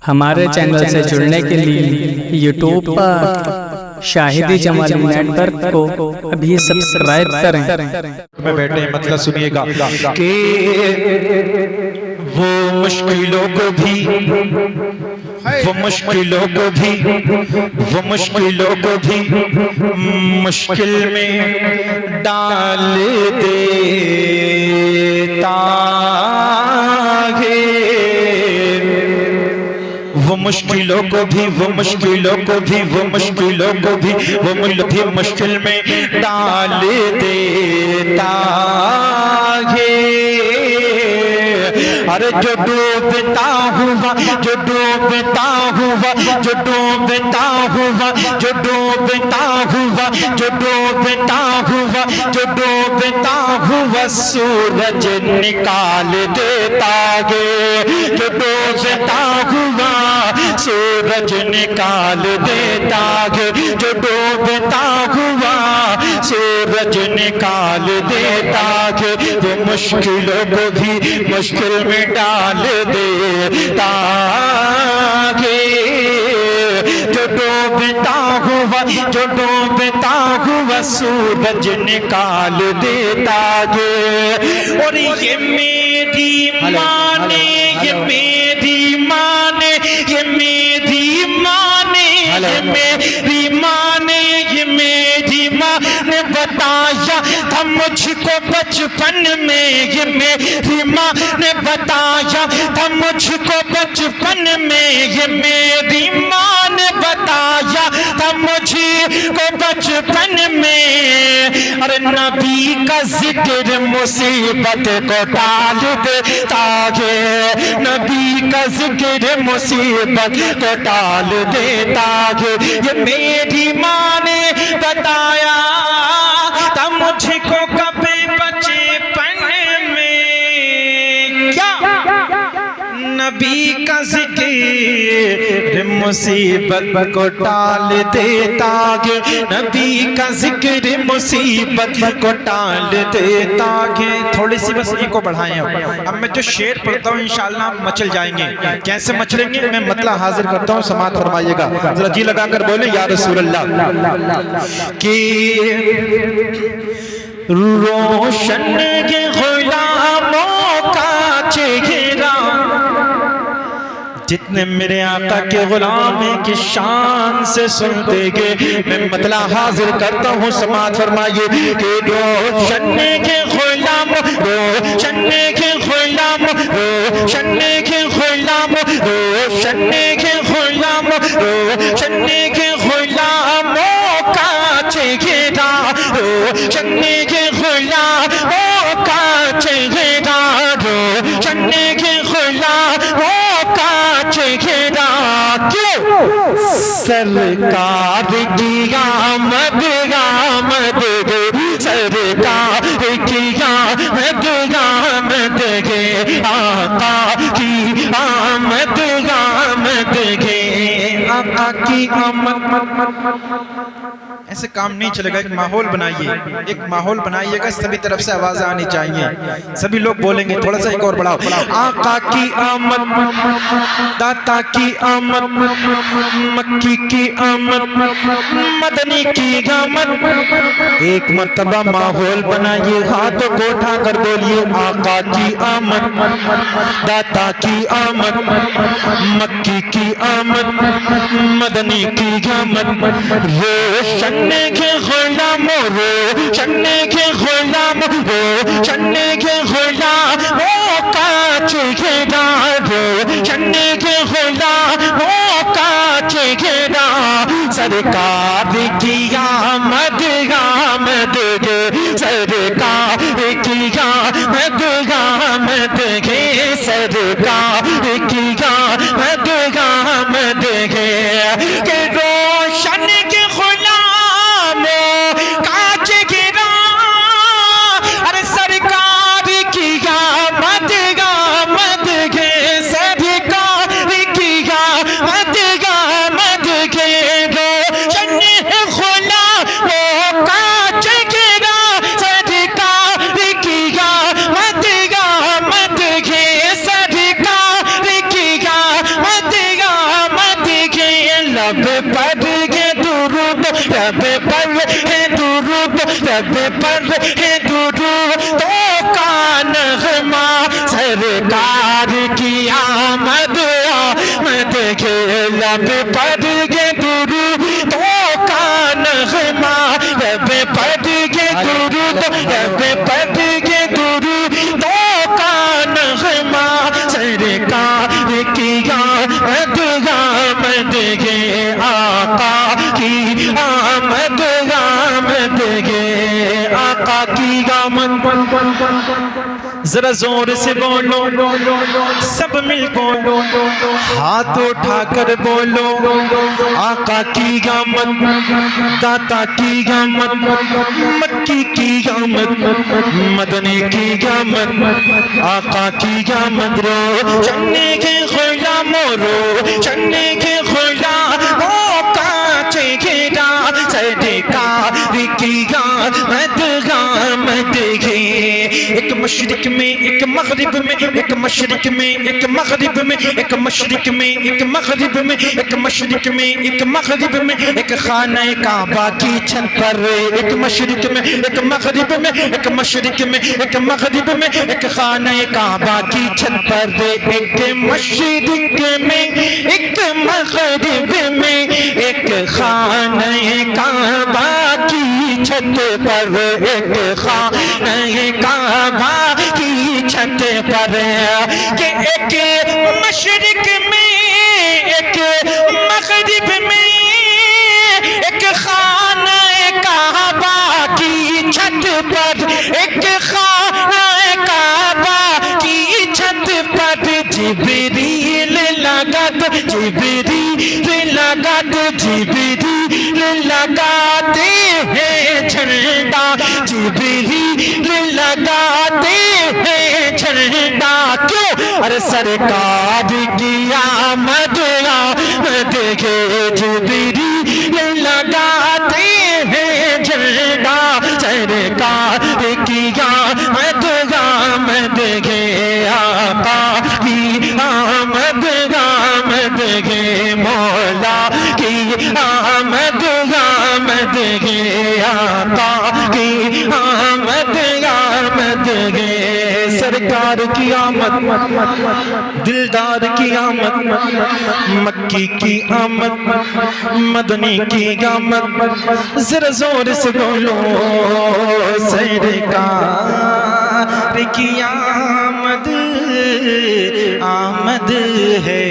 ہمارے چینل سے جڑنے کے لیے یوٹیوب پر شاہدی جمالی نیٹ ورک کو ابھی سبسکرائب کریں۔ میں بیٹھے مطلب سنیے گا کہ وہ مشکلوں کو بھی مشکل میں ڈال دیتا ہے، وہ مشکلوں کو بھی مشکل میں ڈال دیتا ہے۔ ارے جو ڈوبتا ہوا سورج نکال دیتا ہے، جو ڈوبتا ہوا سورج نکال دیتا ہے، جو ڈوبتا ہوا سورج نکال دیتا ہے، وہ مشکلوں کو بھی مشکل میں ڈال دیتا ہے، جو ڈوبتا ہوا سورج نکال دیتا ہے۔ اور یہ میری ماں نے بتایا تھا مجھ کو بچپن میں، یہ میری ماں نے بتایا تھا مجھ کو بچپن میں، یہ میری ماں نے بتایا تھا مجھ کو بچپن میں۔ ارے نبی کا ذکر مصیبت کو ٹال دیتا ہے، نبی کا ذکر مصیبت کو ٹال دیتا ہے، یہ میری ماں نے بتایا تھا مجھ کو کبھی بچپن میں، کیا نبی کا ذکر مصیبت کو ٹال دیتا ہے، نبی کا ذکر مصیبت کو ٹال دیتا ہے۔ تھوڑی سی بس ایک کو بڑھائیں۔ اب میں جو شعر پڑھتا ہوں انشاءاللہ آپ مچل جائیں گے۔ کیسے مچلیں گے؟ میں مطلع حاضر کرتا ہوں، سماعت فرمائیے گا، ذرا جی لگا کر بولیں یا رسول اللہ۔ کہ روشن کے غلاموں کا چہرہ، جتنے میرے آقا کے غلام کی شان سے سنتے گے، میں مطلع حاضر کرتا ہوں، سماعت فرمائیے کہ روشن کے غلام، روشن کے غلام، روشن کے غلام، روشن کے غلام، روشن کے غلاموں کا چہرہ، روشن کے غلاموں کا چہرہ، روشن کے غلاموں کا چہرہ، کیوں سرکار کی آمد آمد گے، سرکار کی آمد آمد گے، آقا کی آمد آمد گے، آقا کی آمد۔ ایسے کام نہیں چلے گا، ایک ماحول بنائیے، ایک ماحول بنائیے گا، سبھی طرف سے آوازیں آنی چاہیے، سبھی لوگ بولیں گے، تھوڑا سا ایک اور بڑھاؤ۔ آقا کی آمد، داتا کی آمد، مکی کی آمد، مدنی کی آمد۔ ایک مرتبہ ماحول بنائیے، ہاتھوں کو اٹھا کر بولیے، آقا کی آمد، داتا کی آمد، مکی کی آمد، مدنی کی آمد۔ روشن کے غلاموں، روشن کے غلاموں، روشن کے غلاموں کا چہرہ، روشن کے غلاموں کا چہرہ، سرکار کی آمد آمد گے، سرکار کی آمد آمد گے، سرکار کی آمد آمد گے، کہ روشن کے لب پر ہے درودوں کا نغمہ سرکار کی آمد آمد کے لب پر ہے درودوں کا نغمہ لب پر ہے درود لب پر ہے درودوں کا نغمہ سرکار کی آمد آمد کے آقا کی آمد آمد کے آقا کی آمد ذرا زور سے بولو سب مل بولو ہاتھ اٹھا کر بولو آقا کی آمد داتا کی آمد مکی کی آمد مدنی کی آمد آقا کی آمد رو چنے کے غلاموں رو چنے کے غلاموں کا چہرہ سرکار کی آمد آمد ہے ایک مشرق میں ایک مغرب میں ایک مشرق میں ایک مغرب میں ایک مشرق میں ایک مغرب میں ایک مشرق میں ایک مغرب میں ایک خانہ کعبہ کی چھت پر ایک مشرق میں ایک مغرب میں ایک مشرق میں ایک مغرب میں ایک خانہ کعبہ کی چھت پر ایک مشرق میں ایک مغرب میں ایک خانہ کعبہ کی چھت پر ایک خانہ کعبہ کی چھت پر کہ ایک مشرق میں ایک مغرب میں ایک خانہ کعبہ کی چھت پر ایک خانہ کعبہ کی چھت پر جبریل لگاتے ہیں جھنڈا جبریل لگاتے ہیں جھنڈا کیوں ارے سرکار کی آمد آمد کے جبریل لگاتے ہیں جھنڈا سرکار کی آمد آمد کے آقا کی آمد آمد کے مولا کی آمد آمد کے آقا کی آمد آمد کے سرکار کی آمد دلدار کی آمد مکی کی آمد مدنی کی آمد ذرا زور سے بولو سرکار کی آمد آمد ہے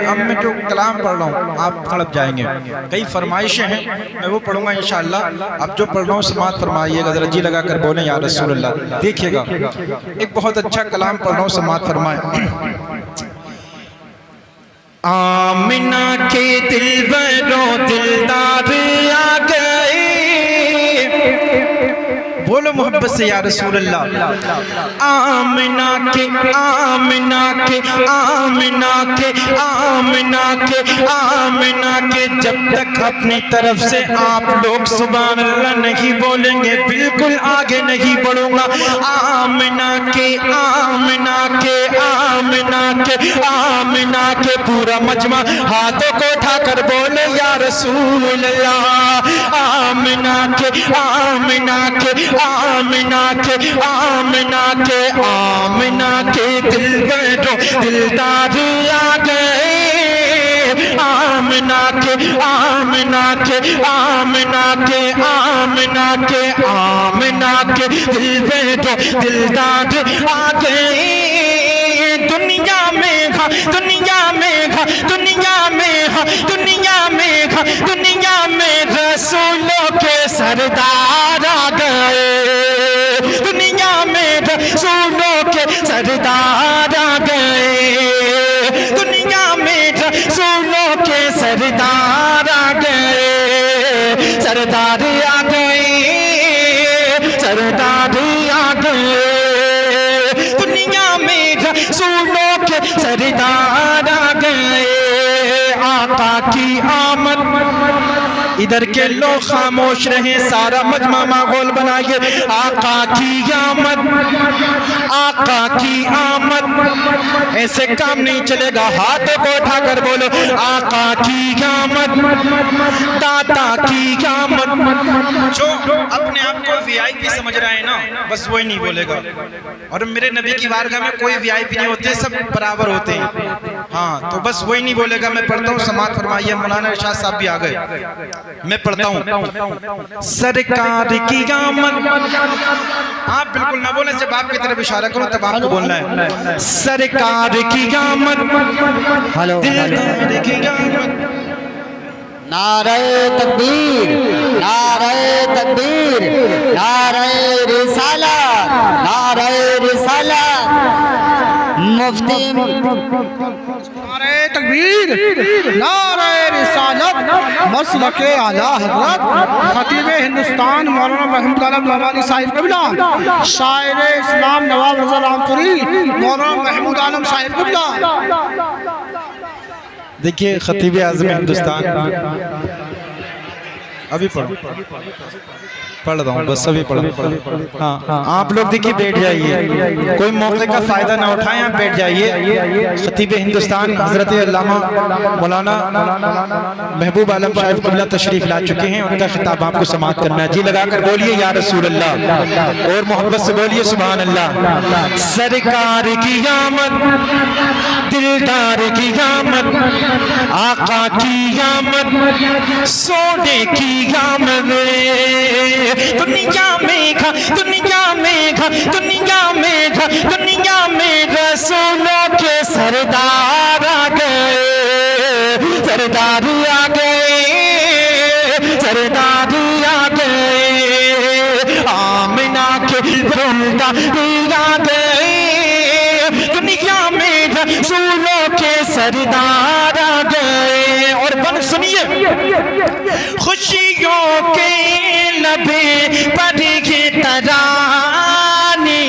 اب میں جو کلام پڑھ رہا ہوں آپ تڑپ جائیں گے کئی فرمائشیں ہیں میں وہ پڑھوں گا انشاءاللہ اب جو پڑھ رہا ہوں سماعت فرمائیے گا ذرا جی لگا کر بولیں یا رسول اللہ دیکھیے گا ایک بہت اچھا کلام پڑھ رہا ہوں سماعت فرمائیں آمنہ کے دلبرو دلدار آ گئے بولو محبت سے یا رسول اللہ آمنہ کے آمنہ کے آمنہ کے آمنہ کے آمنہ کے جب تک اپنی طرف سے آپ لوگ سبحان اللہ نہیں بولیں گے بالکل آگے نہیں بڑھوں گا آمنہ کے آمنہ کے آمنہ کے آمنہ کے پورا مجمع ہاتھوں کو اٹھا کر بولے یا رسول اللہ آمنہ کے آمنہ کے آمنہ کے آمنہ کے آمنہ کے دلبرو دلدار آ گئے آمنہ کے آمنہ کے آمنہ کے آمنہ کے آمنہ کے دلبرو دلدار آ گئے دنیا میں دنیا میں دنیا میں دنیا میں دنیا میں رسولوں کے سردار آ گئے دنیا میں رسولوں کے سردار آ گئے دنیا میں رسولوں کے سردار آ گئے سردار آ گئے سردار آ گئے دنیا میں رسولوں کے سردار آ گئے آقا کی آمد ادھر کے لوگ خاموش رہیں، سارا مجمع ماحول بنائیے۔ آقا کی آمد، آقا کی آمد، ایسے کام نہیں چلے گا، ہاتھوں کو اٹھا کر بولو آقا کی آمد، داتا کی آمد۔ جو اپنے آپ کو وی آئی پی سمجھ رہا ہے نا، بس وہی نہیں بولے گا۔ اور میرے نبی کی بارگاہ میں کوئی وی آئی پی نہیں ہوتے، سب برابر ہوتے ہیں۔ ہاں تو بس وہی نہیں بولے گا۔ میں پڑھتا ہوں، سماعت فرمائیے، مولانا ارشاد صاحب بھی آ گئے، میں پڑھتا ہوں۔ سرکار کی آمد، آپ بالکل نہ بولیں، جب آپ کی طرف اشارہ کروں تب آپ کو بولنا ہے۔ سرکار کی آمد، دلدار کی آمد۔ نعرہ تکبیر، نعرہ تکبیر، نعرہ رسالت، نعرہ رسالت۔ مفتی نعرہ تکبیر، نعرہ رسالت، مسلک اعلیٰ حضرت خطیب ہندوستان مولانا محمود عالم نعمانی صاحب قبلہ، شاعر اسلام نواب رضا رامپوری مولانا محمود عالم صاحب قبلہ۔ دیکھیے خطیب اعظم ہندوستان، ابھی پڑھ رہا ہوں، بس ابھی پڑھ۔ ہاں آپ لوگ دیکھیے بیٹھ جائیے، کوئی موقع کا فائدہ نہ اٹھائیں، آپ بیٹھ جائیے۔ خطیب ہندوستان حضرت علامہ مولانا محبوب عالم صاحب قبلہ تشریف لا چکے ہیں، ان کا خطاب آپ کو سماعت کرنا ہے۔ جی لگا کر بولیے یا رسول اللہ، اور محبت سے بولیے سبحان اللہ۔ سرکار کی آمد، دلدار کی آمد، آقا کی آمد، سونے کی آمد۔ دنیا میں گھا، دنیا میں گھا، دنیا میں گھا، دنیا میں رسولوں کے سردار آ گئے، سردار آ گئے، سردار آ گئے، آمنہ کے سردار آ گئے، دنیا میں رسولوں کے سردار آ گئے۔ اور بن سنیے، خوشیوں کے لبے پر یہ ترانے،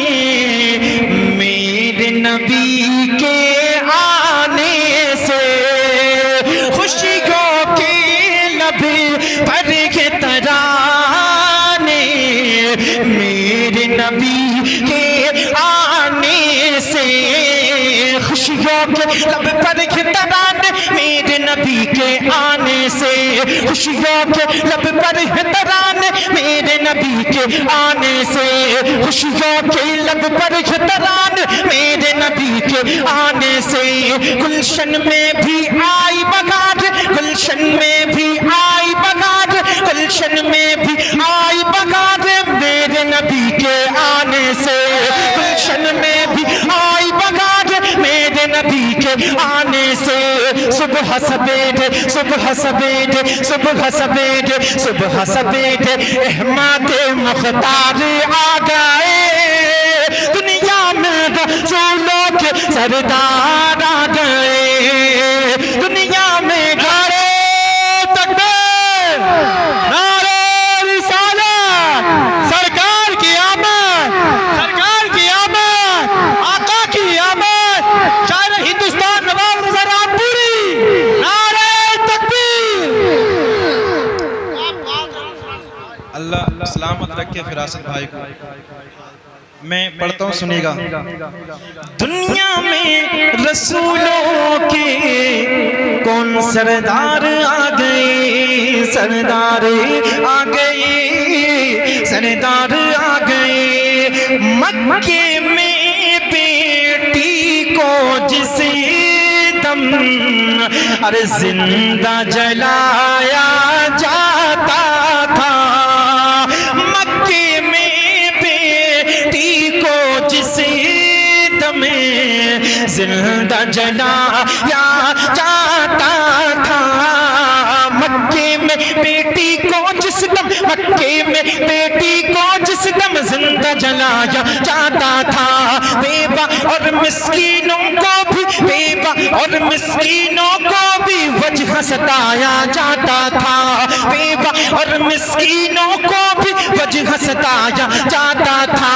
میرے نبی کے آنے سے، خوشیوں کے لبے پر یہ ترانے، میرے نبی کے آنے سے، خوشیوں کے لب پر یہ ترانے، میرے نبی کے آنے سے، خوشیوں کے لب پر یہ ترانے، میرے نبی کے آنے سے، خوشیوں کے لب پر یہ ترانے، میرے نبی کے آنے سے۔ گلشن میں بھی آئی بہار، گلشن میں بھی آئی بہار، گلشن میں بھی آئی بہار، میرے نبی کے آنے سے، گلشن میں بھی آئی بہار، میرے نبی کے آنے سے۔ صبح سویرے، صبح سویرے، صبح سویرے، صبح سویرے، احمد مختار آ گئے، دنیا میں رسولوں کے سردار آ گئے، دنیا میں نعرہ تکبیر، نعرہ رسالت، سرکار کی آمد، سرکار کی آمد، آقا کی آمد، شاعر ہندوستان نواب رضا رامپوری، نعرہ تکبیر۔ اللہ سلامت رکھے فراست بھائی کو۔ میں پڑھتا ہوں، سنیے گا۔ دنیا میں رسولوں کے کون سردار آ گئے، سردار آ گئے، سردار آ گئے، مکے میں بیٹی کو جس دم ارے زندہ جلایا جاتا تھا، مکے میں بیٹی کو جس دم زندہ جلایا جاتا تھا، مکے میں بیٹی کو جس دم، مکے میں بیٹی کو جس دم زندہ جلایا جاتا تھا، بیوہ اور مسکینوں کو بھی، بیوہ اور مسکینوں کو بھی وجہ ستایا جاتا تھا، بیوہ اور مسکینوں کو بھی وجہ ستایا جاتا تھا،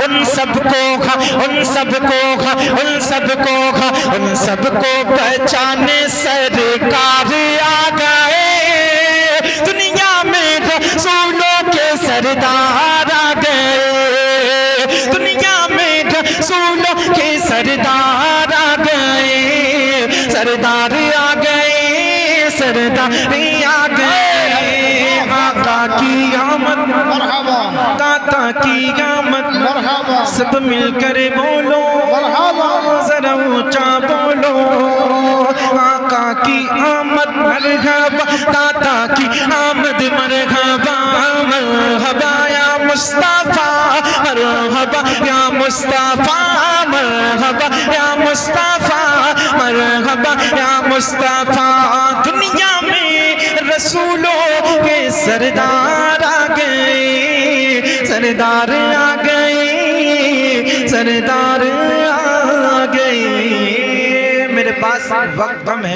ان سب کو کھا، ان سب کو کھا، ان سب کو کھا، ان سب کو پہچانے سرکار آ گئے، دنیا سردار آ گئے سردار آ گئے آقا کی آمد مرحبا داتا کی آمد مرحبا سب مل کر بولو مرحبا ذرا اونچا بولو آقا کی آمد مرحبا داتا کی آمد مرحبا مرحبا یا مصطفیٰ مرحبا یا مصطفیٰ مرحبا یا مصطفیٰ مرحبا یا مصطفیٰ دنیا میں رسولوں کے سردار آ گئے سردار آ گئے سردار آ گئے میرے پاس وقت کم ہے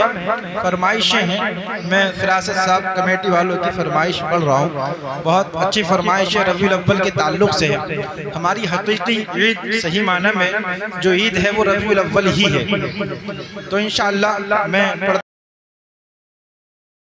فرمائشیں ہیں میں فراست صاحب کمیٹی والوں کی فرمائش پڑھ رہا ہوں بہت اچھی فرمائش ہے ربیع الاول کے تعلق سے ہے ہماری حقیقی عید صحیح معنی میں جو عید ہے وہ ربیع الاول ہی ہے تو انشاءاللہ میں